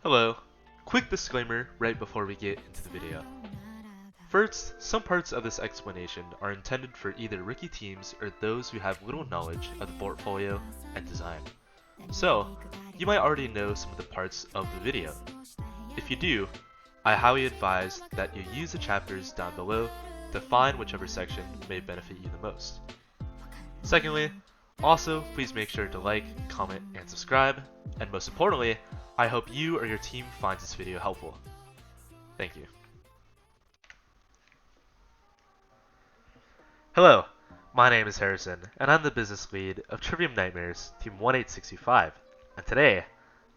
Hello. Quick disclaimer right before we get into the video. First, some parts of this explanation are intended for either rookie teams or those who have little knowledge of the portfolio and design. So, you might already know some of the parts of the video. If you do, I highly advise that you use the chapters down below to find whichever section may benefit you the most. Secondly, also please make sure to like, comment, and subscribe, and most importantly, I hope you or your team finds this video helpful. Thank you. Hello, my name is Harrison, and I'm the business lead of Trivium Knightmares, Team 1865, and today,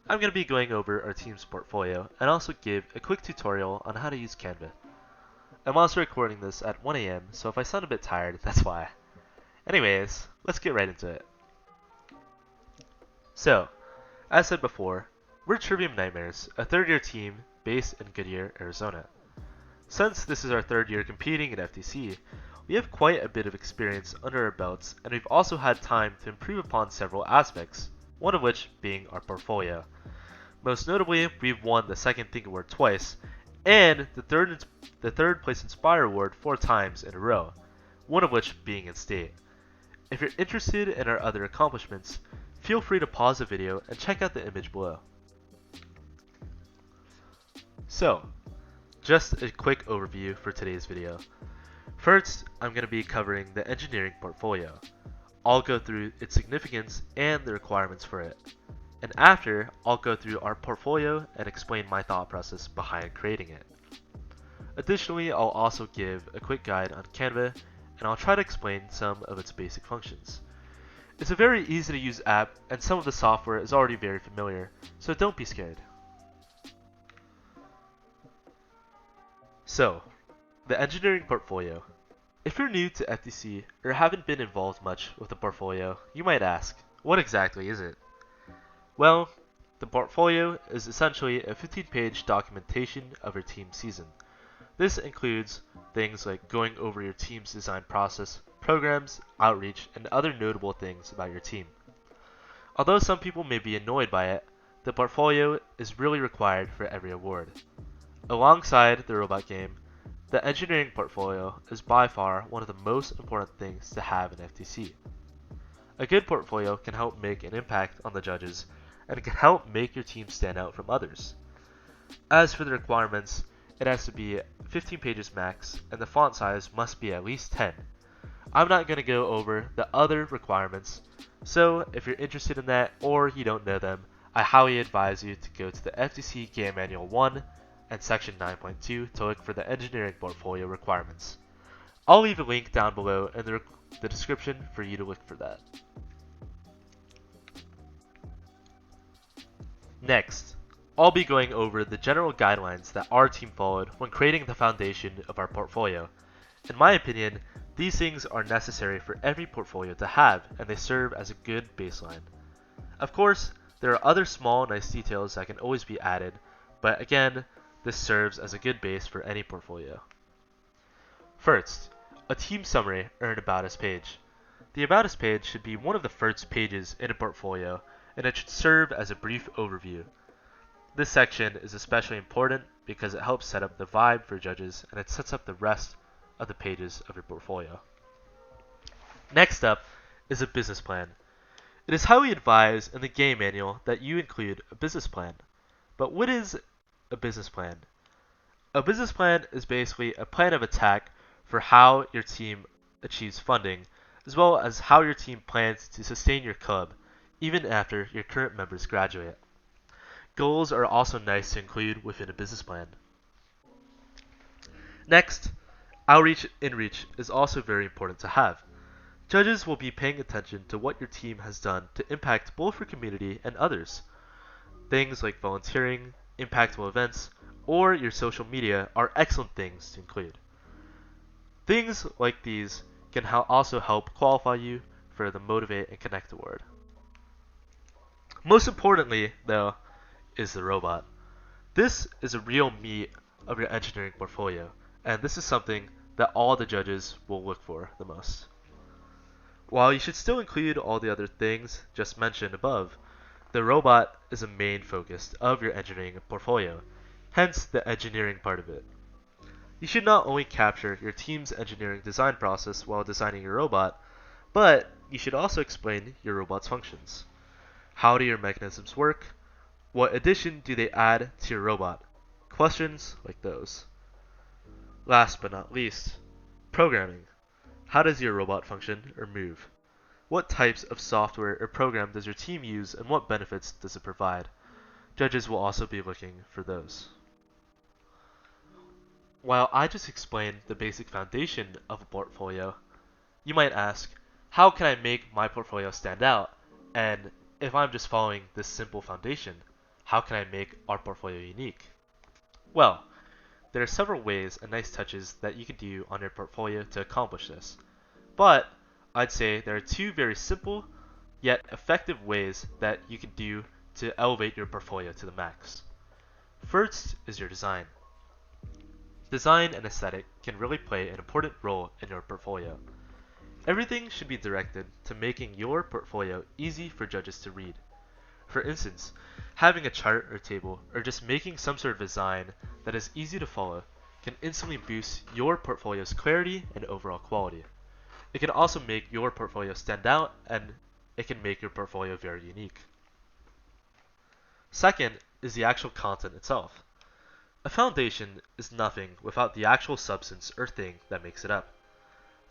I'm going to be going over our team's portfolio and also give a quick tutorial on how to use Canva. I'm also recording this at 1 AM, so if I sound a bit tired, that's why. Anyways, let's get right into it. So, as said before, we're Trivium Knightmares, a third-year team based in Goodyear, Arizona. Since this is our third year competing in FTC, we have quite a bit of experience under our belts, and we've also had time to improve upon several aspects, one of which being our portfolio. Most notably, we've won the Second Think Award twice, and the third place Inspire Award 4 times in a row, one of which being in state. If you're interested in our other accomplishments, feel free to pause the video and check out the image below. So, just a quick overview for today's video. First, I'm going to be covering the engineering portfolio. I'll go through its significance and the requirements for it. And after, I'll go through our portfolio and explain my thought process behind creating it. Additionally, I'll also give a quick guide on Canva, and I'll try to explain some of its basic functions. It's a very easy to use app, and some of the software is already very familiar, so don't be scared. So, the engineering portfolio. If you're new to FTC or haven't been involved much with the portfolio, you might ask, what exactly is it? Well, the portfolio is essentially a 15-page documentation of your team season. This includes things like going over your team's design process, programs, outreach, and other notable things about your team. Although some people may be annoyed by it, the portfolio is really required for every award. Alongside the robot game, the engineering portfolio is by far one of the most important things to have in FTC. A good portfolio can help make an impact on the judges, and it can help make your team stand out from others. As for the requirements, it has to be 15 pages max, and the font size must be at least 10. I'm not going to go over the other requirements, so if you're interested in that or you don't know them, I highly advise you to go to the FTC Game Manual 1 and Section 9.2 to look for the engineering portfolio requirements. I'll leave a link down below in the description for you to look for that. Next, I'll be going over the general guidelines that our team followed when creating the foundation of our portfolio. In my opinion, these things are necessary for every portfolio to have, and they serve as a good baseline. Of course, there are other small nice details that can always be added, but again, this serves as a good base for any portfolio. First, a team summary or an About Us page. The About Us page should be one of the first pages in a portfolio, and it should serve as a brief overview. This section is especially important because it helps set up the vibe for judges, and it sets up the rest of the pages of your portfolio. Next up is a business plan. It is highly advised in the game manual that you include a business plan. But what is a business plan? A business plan is basically a plan of attack for how your team achieves funding, as well as how your team plans to sustain your club, even after your current members graduate. Goals are also nice to include within a business plan. Next, outreach and inreach is also very important to have. Judges will be paying attention to what your team has done to impact both your community and others. Things like volunteering, impactful events, or your social media are excellent things to include. Things like these can also help qualify you for the Motivate and Connect Award. Most importantly, though, is the robot. This is a real meat of your engineering portfolio, and this is something that all the judges will look for the most. While you should still include all the other things just mentioned above, The robot is a main focus of your engineering portfolio, hence the engineering part of it. You should not only capture your team's engineering design process while designing your robot, but you should also explain your robot's functions. How do your mechanisms work? What addition do they add to your robot? Questions like those. Last but not least, programming. How does your robot function or move? What types of software or program does your team use and what benefits does it provide? Judges will also be looking for those. While I just explained the basic foundation of a portfolio, you might ask, how can I make my portfolio stand out? And if I'm just following this simple foundation, how can I make our portfolio unique? Well, there are several ways and nice touches that you can do on your portfolio to accomplish this. But I'd say there are two very simple yet effective ways that you can do to elevate your portfolio to the max. First is your design. Design and aesthetic can really play an important role in your portfolio. Everything should be directed to making your portfolio easy for judges to read. For instance, having a chart or table or just making some sort of design that is easy to follow can instantly boost your portfolio's clarity and overall quality. It can also make your portfolio stand out and it can make your portfolio very unique. Second is the actual content itself. A foundation is nothing without the actual substance or thing that makes it up.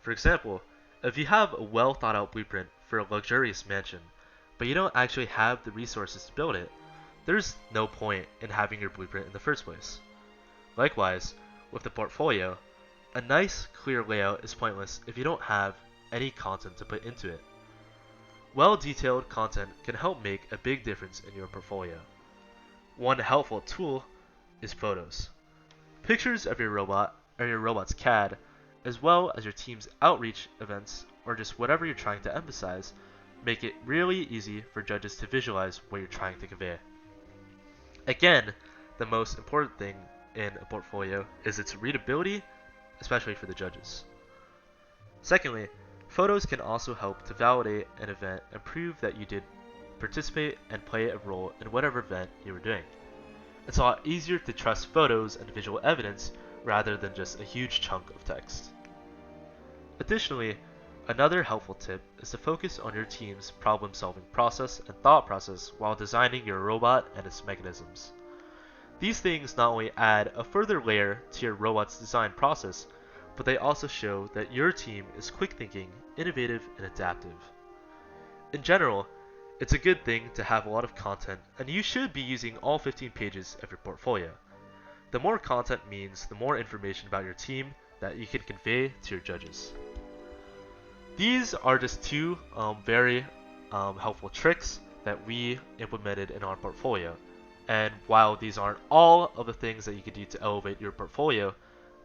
For example, if you have a well thought out blueprint for a luxurious mansion, but you don't actually have the resources to build it, there's no point in having your blueprint in the first place. Likewise, with the portfolio, a nice, clear layout is pointless if you don't have any content to put into it. Well-detailed content can help make a big difference in your portfolio. One helpful tool is photos. Pictures of your robot or your robot's CAD, as well as your team's outreach events or just whatever you're trying to emphasize, make it really easy for judges to visualize what you're trying to convey. Again, the most important thing in a portfolio is its readability, especially for the judges. Secondly, photos can also help to validate an event and prove that you did participate and play a role in whatever event you were doing. It's a lot easier to trust photos and visual evidence rather than just a huge chunk of text. Additionally, another helpful tip is to focus on your team's problem-solving process and thought process while designing your robot and its mechanisms. These things not only add a further layer to your robot's design process, but they also show that your team is quick thinking, innovative, and adaptive. In general, it's a good thing to have a lot of content, and you should be using all 15 pages of your portfolio. The more content means the more information about your team that you can convey to your judges. These are just two very helpful tricks that we implemented in our portfolio. And while these aren't all of the things that you can do to elevate your portfolio,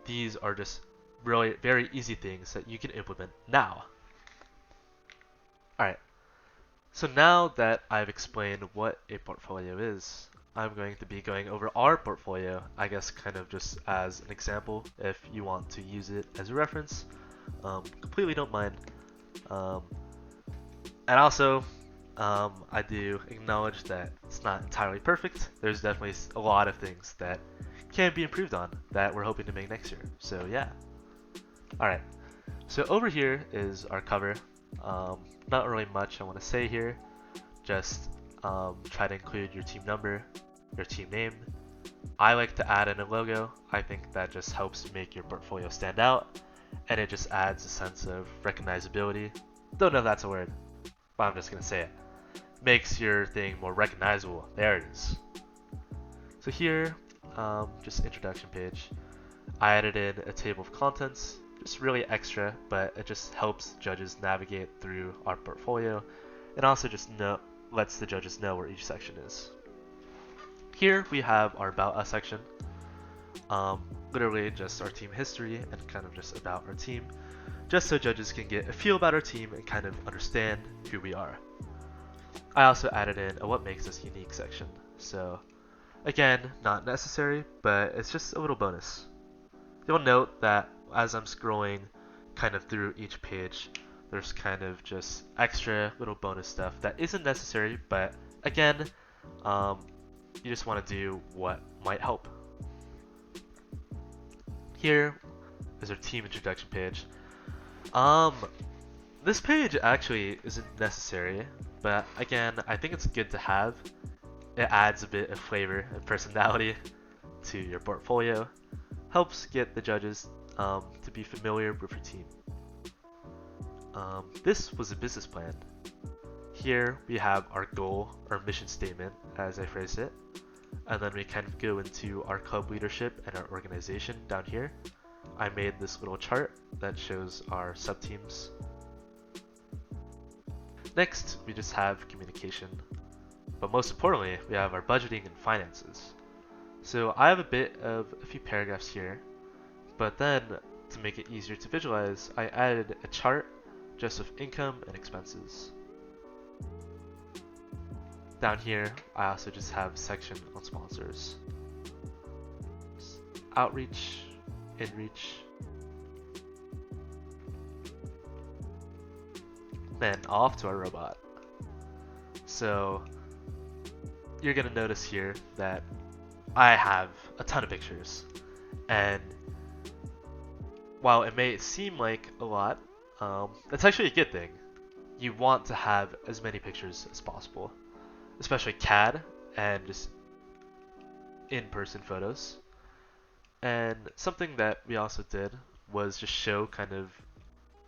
these are just really very easy things that you can implement now. Alright, so now that I've explained what a portfolio is, I'm going to be going over our portfolio, I guess kind of just as an example if you want to use it as a reference. Completely don't mind. And also, I do acknowledge that it's not entirely perfect. There's definitely a lot of things that can be improved on that we're hoping to make next year. So yeah. Alright, so over here is our cover. Not really much I want to say here. Just try to include your team number, your team name. I like to add in a logo. I think that just helps make your portfolio stand out, and it just adds a sense of recognizability. Don't know if that's a word, but I'm just going to say it. Makes your thing more recognizable. There it is. So here, just introduction page. I added in a table of contents, just really extra, but it just helps judges navigate through our portfolio, and also just lets the judges know where each section is. Here we have our About Us section. Literally just our team history and kind of just about our team, just so judges can get a feel about our team and kind of understand who we are. I also added in a What Makes Us Unique section. So again, not necessary, but it's just a little bonus. You'll note that as I'm scrolling kind of through each page, there's kind of just extra little bonus stuff that isn't necessary, but again, you just want to do what might help. Here is our team introduction page. This page actually isn't necessary, but again, I think it's good to have. It adds a bit of flavor and personality to your portfolio, helps get the judges to be familiar with your team. This was a business plan. Here we have our goal, our mission statement, as I phrase it, and then we kind of go into our club leadership and our organization down here. I made this little chart that shows our sub-teams. Next, we just have communication. But most importantly, we have our budgeting and finances. So I have a few paragraphs here, but then to make it easier to visualize, I added a chart just with income and expenses. Down here, I also just have a section on sponsors. Outreach, inreach, then off to our robot. So you're gonna notice here that I have a ton of pictures, and while it may seem like a lot, that's actually a good thing. You want to have as many pictures as possible, especially CAD and just in-person photos. And something that we also did was just show kind of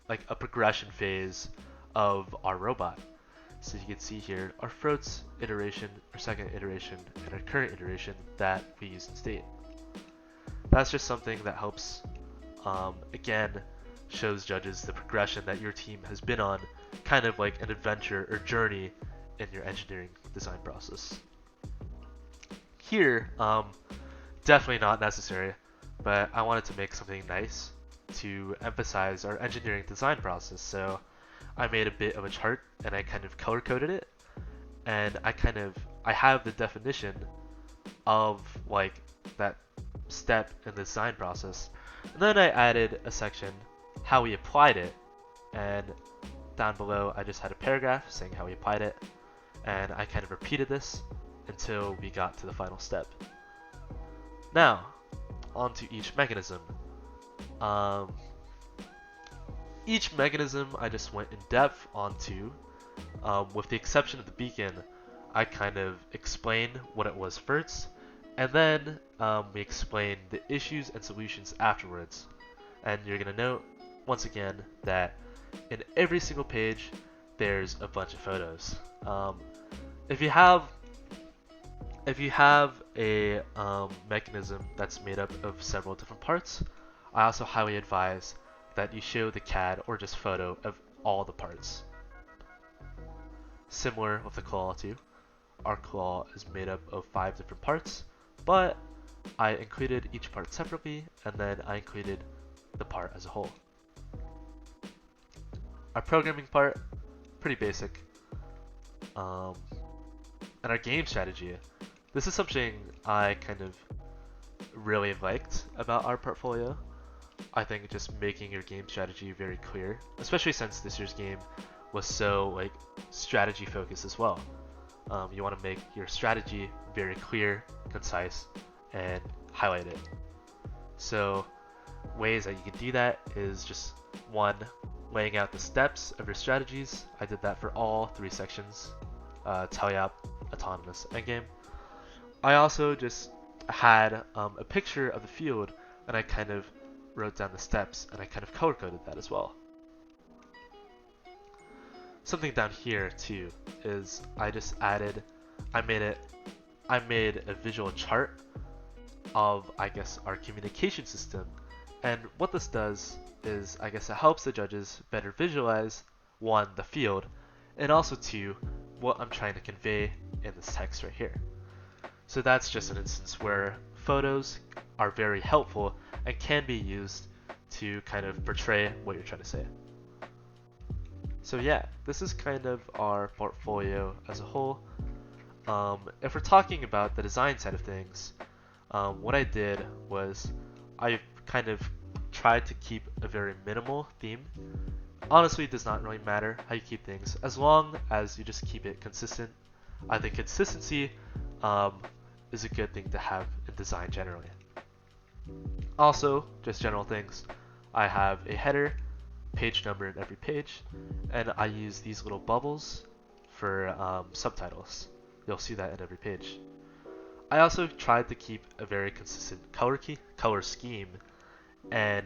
like a progression phase of our robot. So you can see here our first iteration, our second iteration, and our current iteration that we use in state. That's just something that helps, again, shows judges the progression that your team has been on, kind of like an adventure or journey in your engineering design process. Here, definitely not necessary, but I wanted to make something nice to emphasize our engineering design process. So I made a bit of a chart and I kind of color coded it, and I have the definition of like that step in the design process. And then I added a section how we applied it, and down below I just had a paragraph saying how we applied it, and I kind of repeated this until we got to the final step. Now, onto each mechanism. Each mechanism I just went in depth onto, with the exception of the beacon. I kind of explained what it was first, and then we explained the issues and solutions afterwards. And you're gonna note, once again, that in every single page, there's a bunch of photos. If you have a mechanism that's made up of several different parts, I also highly advise that you show the CAD or just photo of all the parts. Similar with the claw too. Our claw is made up of 5 different parts, but I included each part separately, and then I included the part as a whole. Our programming part, pretty basic. And our game strategy. This is something I kind of really liked about our portfolio. I think just making your game strategy very clear, especially since this year's game was so like strategy focused as well. You want to make your strategy very clear, concise, and highlight it. So ways that you can do that is just one, laying out the steps of your strategies. I did that for all 3 sections, Teleop, Autonomous, Endgame. I also just had a picture of the field, and I kind of wrote down the steps, and I kind of color coded that as well. Something down here too is I made a visual chart of, I guess, our communication system. And what this does is, I guess, it helps the judges better visualize, 1, the field, and also 2, what I'm trying to convey in this text right here. So that's just an instance where photos are very helpful and can be used to kind of portray what you're trying to say. So yeah, this is kind of our portfolio as a whole. If we're talking about the design side of things, what I did was I kind of tried to keep a very minimal theme. Honestly, it does not really matter how you keep things, as long as you just keep it consistent. I think consistency is a good thing to have in design generally. Also, just general things, I have a header, page number in every page, and I use these little bubbles for subtitles. You'll see that in every page. I also tried to keep a very consistent color scheme, and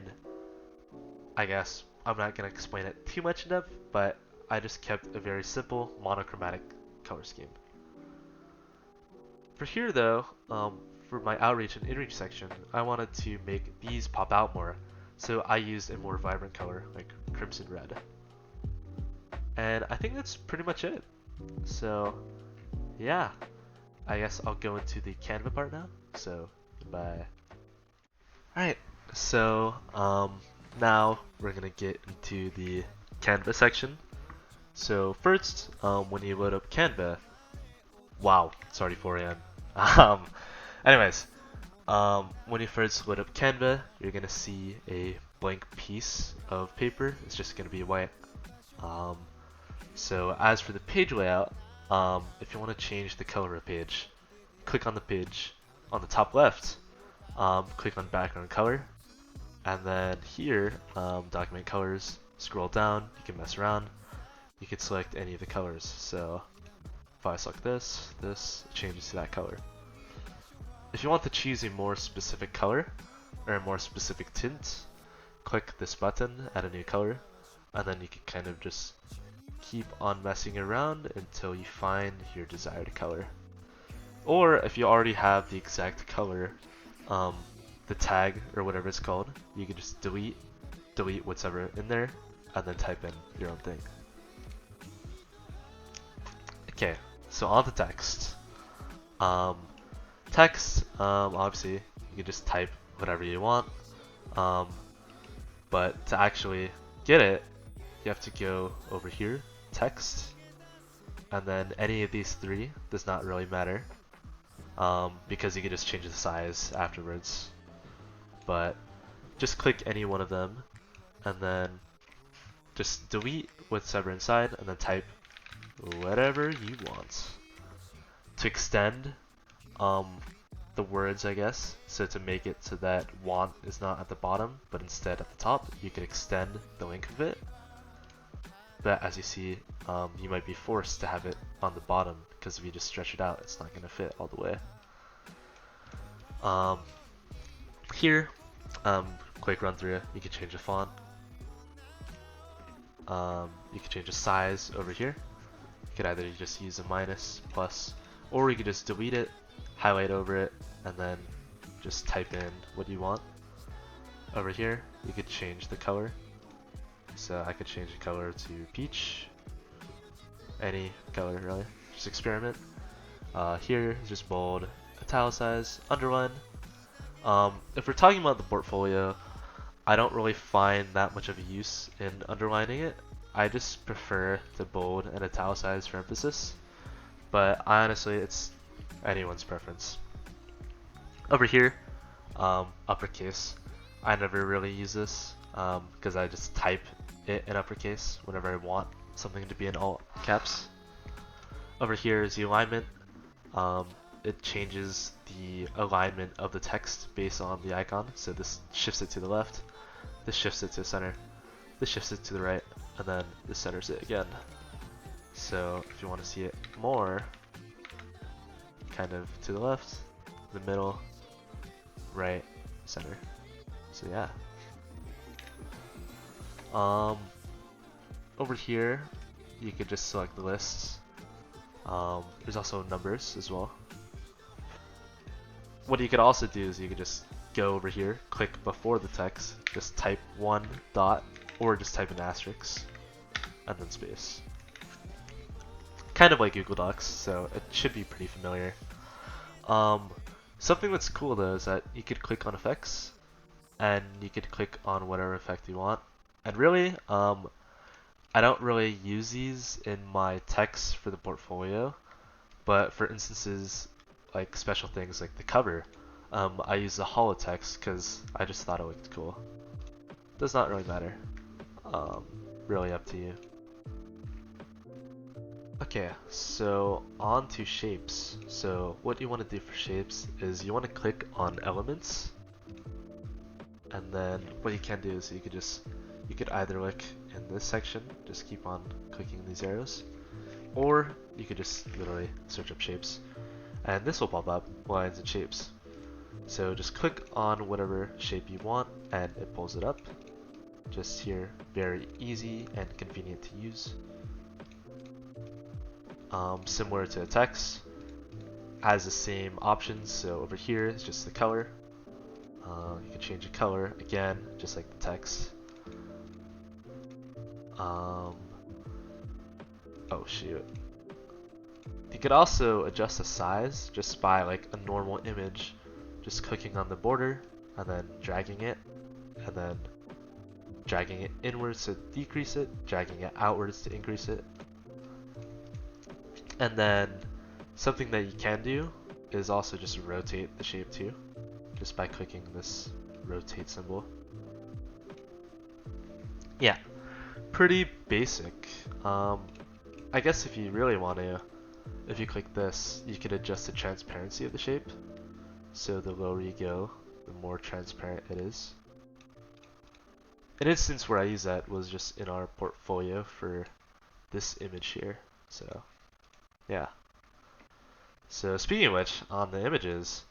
I guess I'm not going to explain it too much in depth, but I just kept a very simple monochromatic color scheme. For here though, for my outreach and inreach section, I wanted to make these pop out more, so I used a more vibrant color like crimson red. And I think that's pretty much it. So yeah, I guess I'll go into the Canva part now. So goodbye. Alright, so now we're gonna get into the Canva section. So first, when you load up Canva, wow, it's already 4 a.m. Anyways, when you first load up Canva, you're gonna see a blank piece of paper. It's just gonna be white. So as for the page layout, if you want to change the color of a page, click on the page on the top left, click on background color, and then here, document colors, scroll down, you can mess around, you can select any of the colors. So if I select this changes to that color. If you want to choose a more specific color, or a more specific tint, click this button, add a new color, and then you can kind of just keep on messing around until you find your desired color. Or if you already have the exact color, the tag or whatever it's called, you can just delete whatever in there, and then type in your own thing. Okay, so on the text. Obviously, you can just type whatever you want, but to actually get it, you have to go over here, text, and then any of these three does not really matter, because you can just change the size afterwards. But just click any one of them, and then just delete whatever inside, and then type whatever you want. To extend the words, I guess, so to make it so that want is not at the bottom, but instead at the top, you can extend the length of it. But as you see, you might be forced to have it on the bottom, because if you just stretch it out, it's not going to fit all the way. Here, quick run through, you can change the font. You can change the size over here. You could either just use a minus, plus, or you could just delete it, highlight over it, and then just type in what you want. Over here, you could change the color. So I could change the color to peach. Any color really, just experiment. Here is just bold, italicize, underline. If we're talking about the portfolio, I don't really find that much of a use in underlining it. I just prefer to bold and italicize for emphasis, but honestly, it's anyone's preference. Over here, uppercase. I never really use this because I just type it in uppercase whenever I want something to be in all caps. Over here is the alignment. It changes the alignment of the text based on the icon. So this shifts it to the left, this shifts it to the center, this shifts it to the right, and then this centers it again. So if you want to see it more, kind of to the left, the middle, right, center. So yeah. Over here, you could just select the lists. There's also numbers as well. What you could also do is you could just go over here, click before the text, just type 1 dot, or just type an asterisk, and then space. Kind of like Google Docs, so it should be pretty familiar. Something that's cool though is that you could click on effects, and you could click on whatever effect you want. And really, I don't really use these in my text for the portfolio, but for instances like special things like the cover, I use the hollow text because I just thought it looked cool. Does not really matter. Really up to you. Okay, so on to shapes. So what you want to do for shapes is you want to click on elements, and then what you can do is you could either look in this section, just keep on clicking these arrows, or you could just literally search up shapes, and this will pop up, lines and shapes. So just click on whatever shape you want and it pulls it up. Just here, very easy and convenient to use. Similar to text, has the same options. So over here is just the color. You can change the color again, just like the text. Oh shoot. You could also adjust the size just by like a normal image, just clicking on the border and then dragging it, and then dragging it inwards to decrease it, dragging it outwards to increase it. And then something that you can do is also just rotate the shape too, just by clicking this rotate symbol. Yeah, pretty basic. I guess if you really want to, if you click this, you could adjust the transparency of the shape. So the lower you go, the more transparent it is. An instance where I use that was just in our portfolio for this image here. So yeah. So speaking of which, on the images,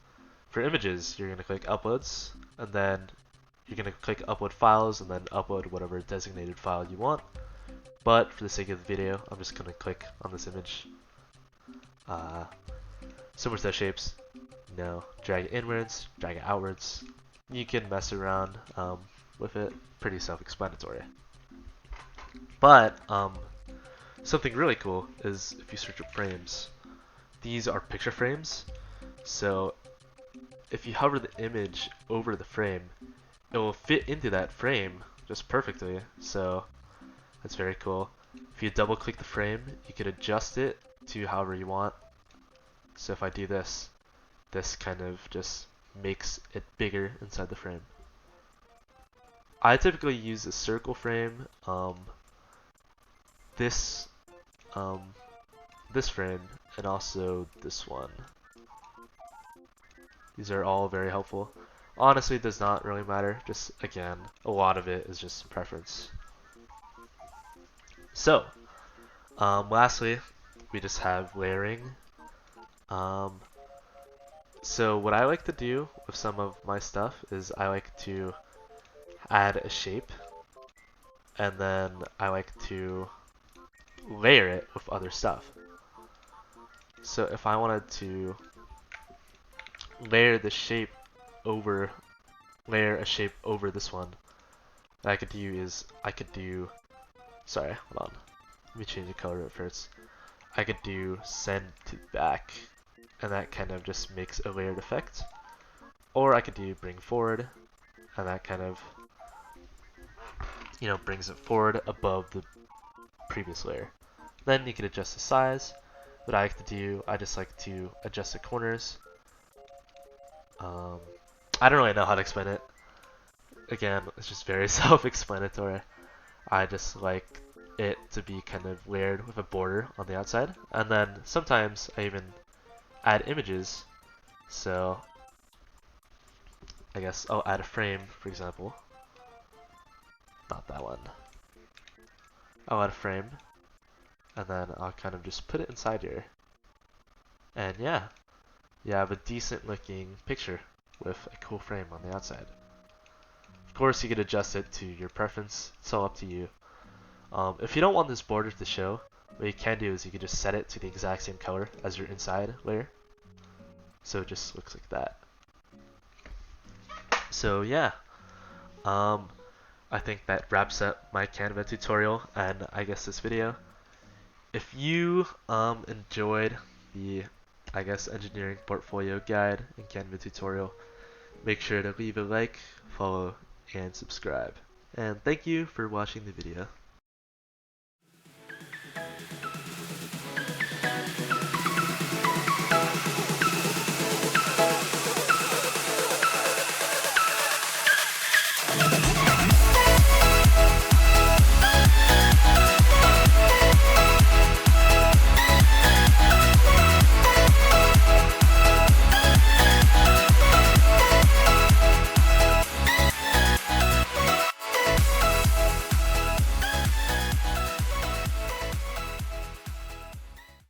for images, you're going to click uploads, and then you're going to click upload files, and then upload whatever designated file you want. But for the sake of the video, I'm just going to click on this image. Similar to shapes, drag it inwards, drag it outwards. You can mess around with it, pretty self-explanatory. But something really cool is if you search up frames. These are picture frames, so if you hover the image over the frame, it will fit into that frame just perfectly. So that's very cool. If you double click the frame, you can adjust it to however you want. So if I do this, this kind of just makes it bigger inside the frame. I typically use a circle frame, this frame, and also this one. These are all very helpful. Honestly, it does not really matter. Just again, a lot of it is just preference. So, lastly, we just have layering. So what I like to do with some of my stuff is I like to add a shape, and then I like to layer it with other stuff. So if I wanted to layer a shape over this one, what I could do is sorry, hold on. Let me change the color at first. I could do send to back, and that kind of just makes a layered effect. Or I could do bring forward, and that kind of, brings it forward above the previous layer. Then you can adjust the size. What I like to do, I just like to adjust the corners. I don't really know how to explain it. Again, it's just very self-explanatory. I just like it to be kind of layered with a border on the outside. And then sometimes I even add images. So I guess I'll add a frame, for example. Not that one. I'll add a frame, and then I'll kind of just put it inside here. And yeah, you have a decent looking picture with a cool frame on the outside. Of course, you can adjust it to your preference. It's all up to you. If you don't want this border to show, what you can do is you can just set it to the exact same color as your inside layer. So it just looks like that. So yeah, I think that wraps up my Canva tutorial and I guess this video. If you enjoyed the engineering portfolio guide and Canva tutorial, make sure to leave a like, follow, and subscribe. And thank you for watching the video.